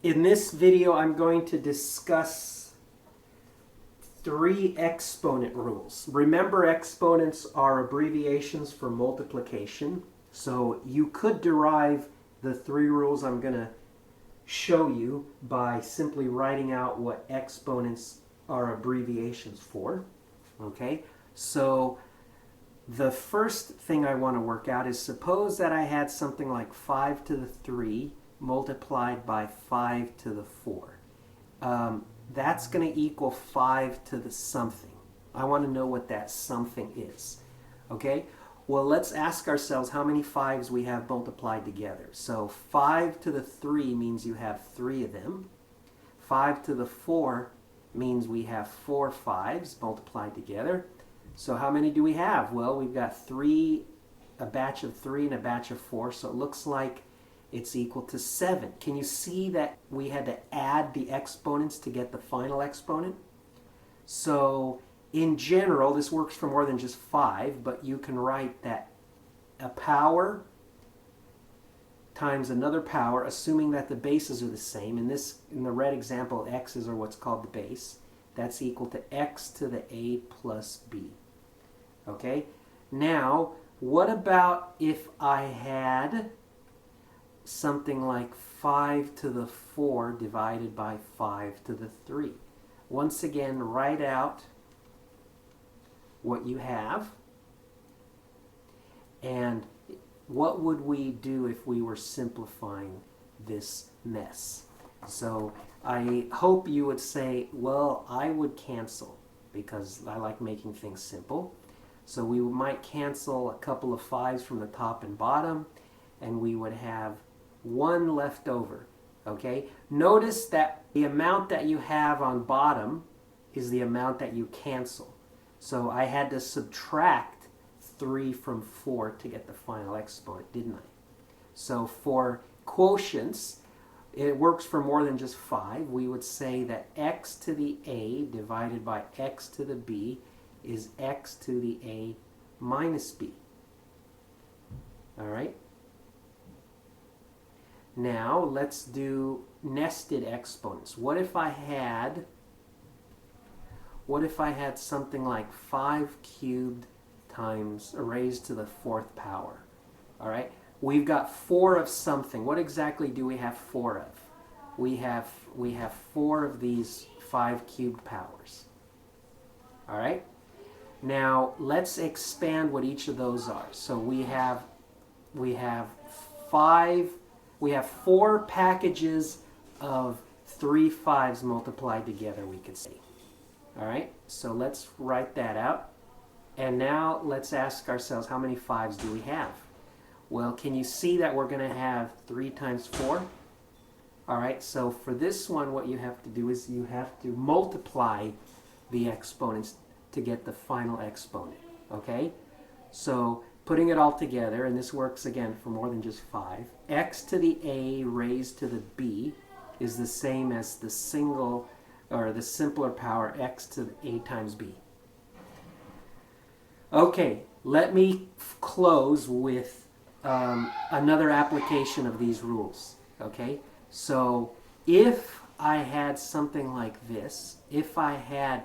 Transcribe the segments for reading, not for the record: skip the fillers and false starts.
In this video, I'm going to discuss 3 exponent rules. Remember, exponents are abbreviations for multiplication. So you could derive the 3 rules I'm going to show you by simply writing out what exponents are abbreviations for. Okay, so the first thing I want to work out is, suppose that I had something like 5 to the 3 multiplied by 5 to the 4. That's going to equal 5 to the something. I want to know what that something is. Okay, well, let's ask ourselves how many 5s we have multiplied together. So 5 to the 3 means you have 3 of them. 5 to the 4 means we have 4 5s multiplied together. So how many do we have? Well, we've got a batch of 3 and a batch of 4, so it looks like it's equal to 7. Can you see that we had to add the exponents to get the final exponent? So in general, this works for more than just 5, but you can write that a power times another power, assuming that the bases are the same. In the red example, x's are what's called the base. That's equal to x to the a plus b. Okay? Now, what about if I had something like 5 to the 4 divided by 5 to the 3? Once again, write out what you have. And what would we do if we were simplifying this mess? So I hope you would say, well, I would cancel, because I like making things simple. So we might cancel a couple of 5s from the top and bottom, and we would have 1 left over. Okay? Notice that the amount that you have on bottom is the amount that you cancel. So I had to subtract 3 from 4 to get the final exponent, didn't I? So for quotients, it works for more than just 5. We would say that x to the a divided by x to the b is x to the a minus b. All right? Now let's do nested exponents. What if I had something like 5 cubed times raised to the 4th power? All right? We've got 4 of something. What exactly do we have 4 of? We have 4 of these 5 cubed powers. All right? Now let's expand what each of those are. So we have 4 packages of 3 5s multiplied together, we could say. All right? So let's write that out. And now let's ask ourselves, how many 5s do we have? Well, can you see that we're going to have 3 times 4? All right, so for this one, what you have to do is you have to multiply the exponents to get the final exponent. Okay? So putting it all together, and this works again for more than just 5, x to the a raised to the b is the same as the simpler power x to the a times b. Okay, let me close with another application of these rules. Okay, so if I had something like this, if I had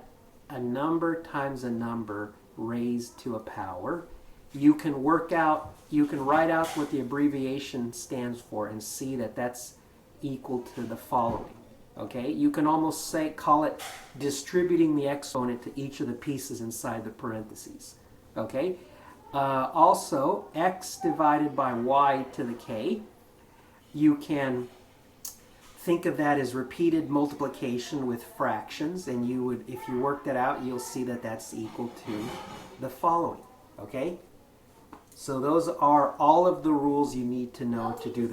a number times a number raised to a power, you can write out what the abbreviation stands for and see that that's equal to the following. Okay, you can almost call it distributing the exponent to each of the pieces inside the parentheses. Okay, also x divided by y to the k, you can think of that as repeated multiplication with fractions, and if you work that out, you'll see that that's equal to the following. Okay, so those are all of the rules you need to know to do this.